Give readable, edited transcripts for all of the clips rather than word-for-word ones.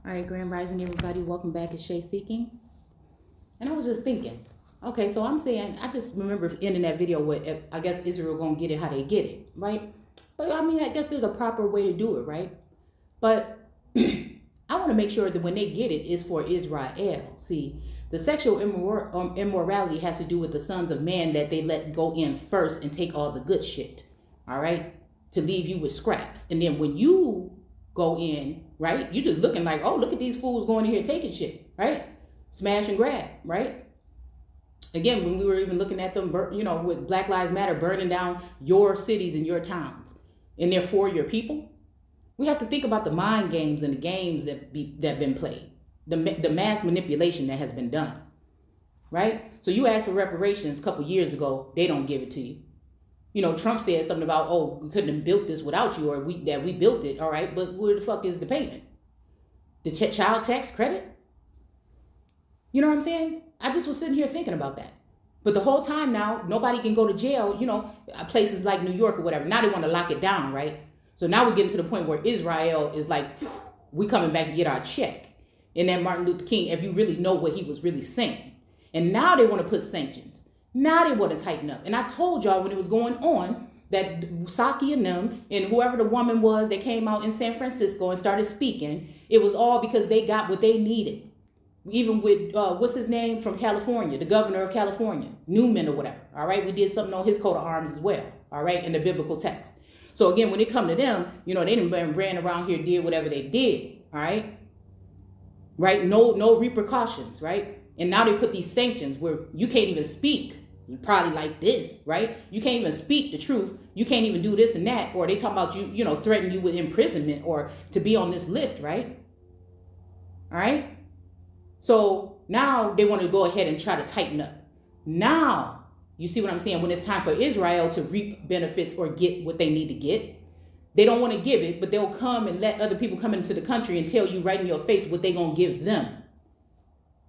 All right, Grand Rising, everybody. Welcome back. It's Shay Seeking. And I was just thinking, okay, so I'm saying, I just remember ending that video with, if, I guess Israel gonna get it how they get it, right? But I mean, I guess there's a proper way to do it, right? But I want to make sure that when they get it is for Israel. See, the sexual immorality has to do with the sons of man that they let go in first and take all the good shit, all right? To leave you with scraps. And then when you go in, right, you just looking like, oh, look at these fools going in here taking shit, right? Smash and grab, right? Again, when we were even looking at them, with Black Lives Matter burning down your cities and your towns, and they're for your people, we have to think about the mind games and the games that have been played, the mass manipulation that has been done, right? So you asked for reparations a couple years ago, they don't give it to you. Trump said something about, oh, we couldn't have built this without you, or we built it, all right, but where the fuck is the payment? The child tax credit? You know what I'm saying? I just was sitting here thinking about that. But the whole time now, nobody can go to jail, places like New York or whatever. Now they want to lock it down, right? So now we're getting to the point where Israel is like, we coming back to get our check. And that Martin Luther King, if you really know what he was really saying. And now they want to put sanctions. Now they want to tighten up. And I told y'all when it was going on that Saki and them and whoever the woman was that came out in San Francisco and started speaking, it was all because they got what they needed. Even with, what's his name from California, the governor of California, Newman or whatever, all right? We did something on his coat of arms as well, all right, in the biblical text. So again, when it come to them, they didn't ran around here, did whatever they did, all right? Right, no repercussions, right? And now they put these sanctions where you can't even speak, probably like this, right? You can't even speak the truth. You can't even do this and that, or they talk about threaten you with imprisonment or to be on this list, right? All right? So now they want to go ahead and try to tighten up. Now, you see what I'm saying? When it's time for Israel to reap benefits or get what they need to get, they don't want to give it, but they'll come and let other people come into the country and tell you right in your face what they're going to give them.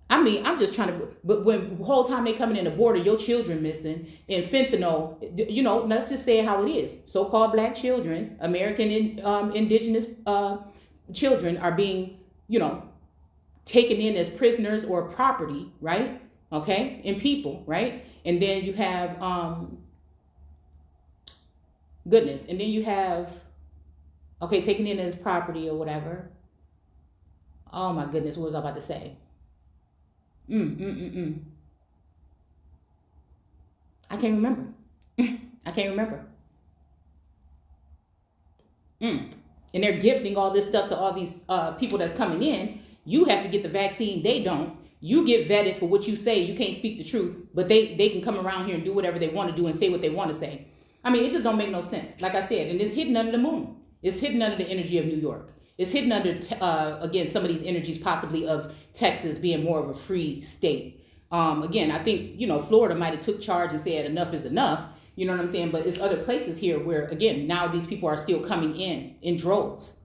I mean, I'm just trying to, but when the whole time they coming in the border, your children missing and fentanyl, let's just say how it is. So-called black children, American indigenous children are being, taken in as prisoners or property, right? Okay, and people, right? And then you have and then you have taken in as property or whatever. Oh my goodness, what was I about to say? I can't remember. I can't remember. And they're gifting all this stuff to all these people that's coming in. You have to get the vaccine. They don't. You get vetted for what you say. You can't speak the truth, but they can come around here and do whatever they want to do and say what they want to say. I mean, it just don't make no sense. Like I said, and it's hidden under the moon. It's hidden under the energy of New York. It's hidden under, again, some of these energies possibly of Texas being more of a free state. Again, I think, Florida might have took charge and said enough is enough. You know what I'm saying? But it's other places here where, again, now these people are still coming in droves.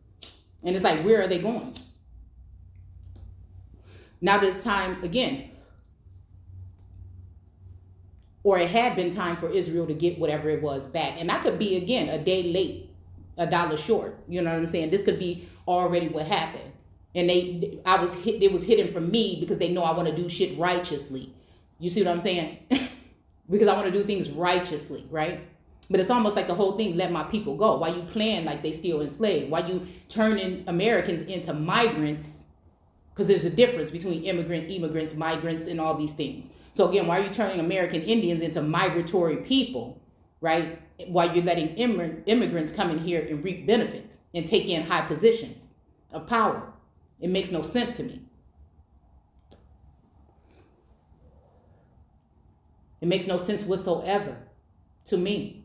And it's like, where are they going? Now there's time again, or it had been time for Israel to get whatever it was back. And that could be, again, a day late, a dollar short. You know what I'm saying? This could be already what happened. And it was hidden from me because they know I want to do shit righteously. You see what I'm saying? Because I want to do things righteously, right? But it's almost like the whole thing, let my people go. Why you playing like they still enslaved? Why you turning Americans into migrants? Because there's a difference between immigrants, migrants, and all these things. So again, why are you turning American Indians into migratory people, right? While you're letting immigrants come in here and reap benefits and take in high positions of power. It makes no sense to me. It makes no sense whatsoever to me.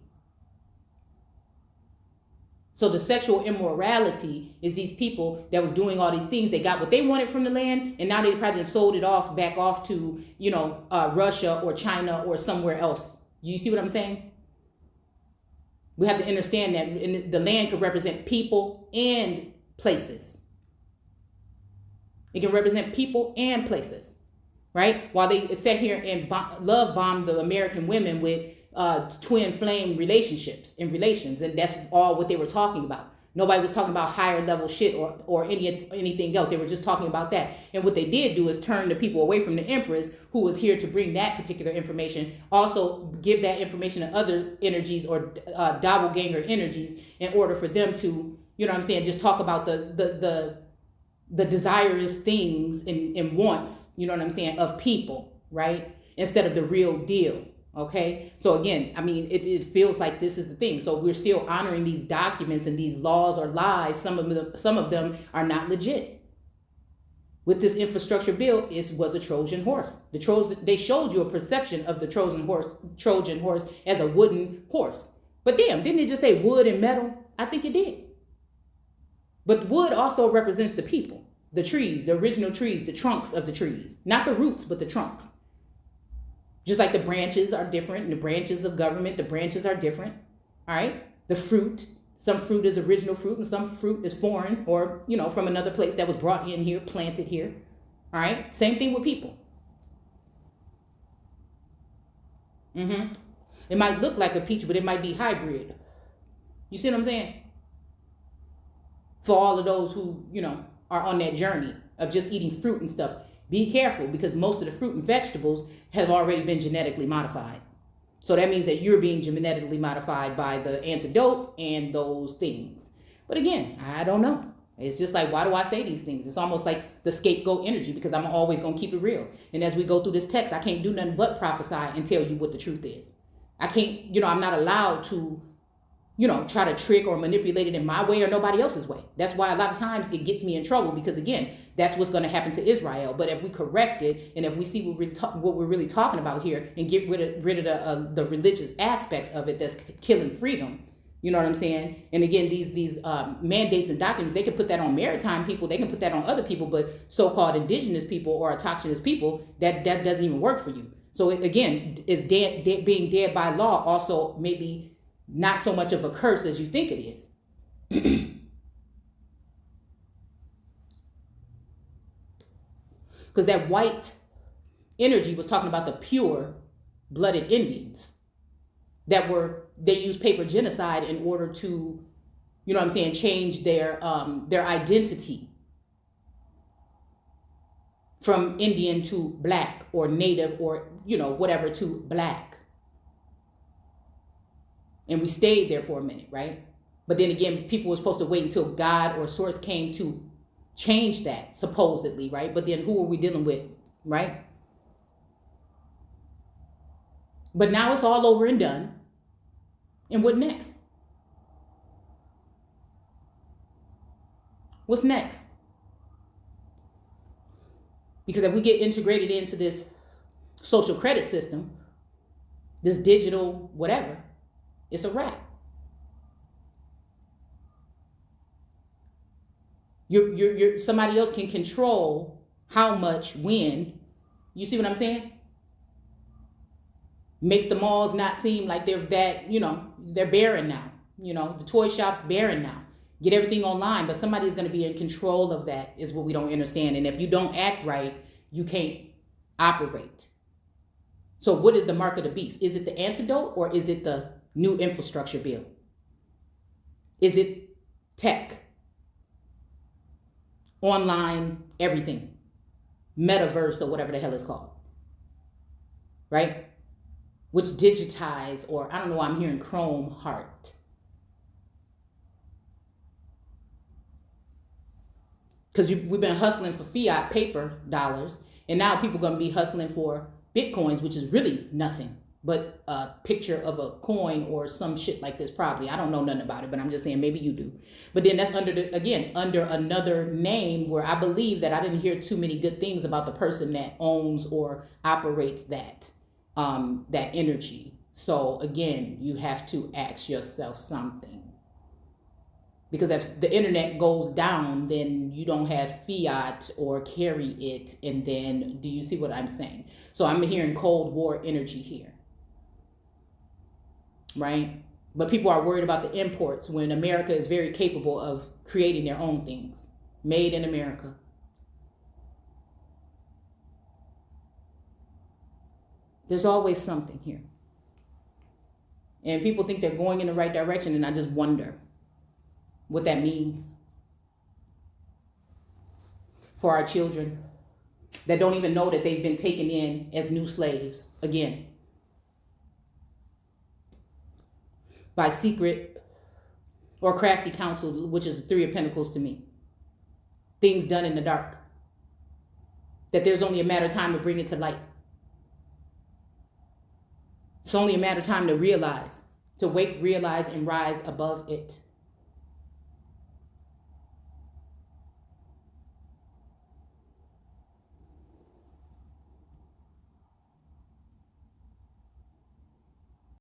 So the sexual immorality is these people that was doing all these things. They got what they wanted from the land, and now they probably sold it back off to, Russia or China or somewhere else. You see what I'm saying? We have to understand that the land can represent people and places. It can represent people and places, right? While they sat here and love bombed the American women with twin flame relationships and relations, and that's all what they were talking about. Nobody was talking about higher level shit or anything else. They were just talking about that. And what they did do is turn the people away from the Empress, who was here to bring that particular information. Also give that information to other energies or doppelganger energies in order for them to, you know what I'm saying, just talk about the desirous things and wants, you know what I'm saying, of people, right? Instead of the real deal. Okay, so again, I mean, it feels like this is the thing. So we're still honoring these documents and these laws or lies. Some of them are not legit. With this infrastructure bill, it was a Trojan horse. They showed you a perception of the Trojan horse as a wooden horse. But damn, didn't it just say wood and metal? I think it did. But wood also represents the people, the trees, the original trees, the trunks of the trees, not the roots, but the trunks. Just like the branches are different, and the branches of government, the branches are different. All right. The fruit, some fruit is original fruit and some fruit is foreign or, you know, from another place that was brought in here, planted here. All right. Same thing with people. It might look like a peach, but it might be hybrid. You see what I'm saying? For all of those who, you know, are on that journey of just eating fruit and stuff. Be careful, because most of the fruit and vegetables have already been genetically modified. So that means that you're being genetically modified by the antidote and those things. But again, I don't know. It's just like, why do I say these things? It's almost like the scapegoat energy, because I'm always going to keep it real. And as we go through this text, I can't do nothing but prophesy and tell you what the truth is. I can't, you know, I'm not allowed to, you know, try to trick or manipulate it in my way or nobody else's way. That's why a lot of times it gets me in trouble, because again, that's what's going to happen to Israel. But if we correct it, and if we see what we're really talking about here, and get rid of the religious aspects of it that's killing freedom, you know what I'm saying? And again, these mandates and documents, they can put that on maritime people, they can put that on other people, but so-called indigenous people or autochthonous people, that doesn't even work for you. So again, is being dead by law also maybe not so much of a curse as you think it is. Because that white energy was talking about the pure blooded Indians they used paper genocide in order to, you know what I'm saying, change their identity from Indian to black or native or, you know, whatever to black. And we stayed there for a minute, right? But then again, people were supposed to wait until God or source came to change that, supposedly, right? But then who are we dealing with, right? But now it's all over and done. And what next? What's next? Because if we get integrated into this social credit system, this digital whatever, it's a wrap. You're somebody else can control how much, when. You see what I'm saying? Make the malls not seem like they're that, you know, they're barren now. You know, the toy shop's barren now. Get everything online, but somebody's going to be in control of that is what we don't understand. And if you don't act right, you can't operate. So what is the mark of the beast? Is it the antidote or is it the new infrastructure bill? Is it tech? Online, everything, metaverse or whatever the hell it's called, right? Which digitize, or I don't know why I'm hearing Chrome heart. Because we've been hustling for fiat paper dollars, and now people are going to be hustling for Bitcoins, which is really nothing but a picture of a coin or some shit like this probably. I don't know nothing about it, but I'm just saying maybe you do. But then that's under another name where I believe that I didn't hear too many good things about the person that owns or operates that energy. So again, you have to ask yourself something. Because if the internet goes down, then you don't have fiat or carry it. And then, do you see what I'm saying? So I'm hearing Cold War energy here. Right? But people are worried about the imports when America is very capable of creating their own things. Made in America. There's always something here. And people think they're going in the right direction, and I just wonder. what that means for our children that don't even know that they've been taken in as new slaves again by secret or crafty counsel, which is the Three of Pentacles to me. Things done in the dark. That there's only a matter of time to bring it to light. It's only a matter of time to realize, to wake, realize, and rise above it.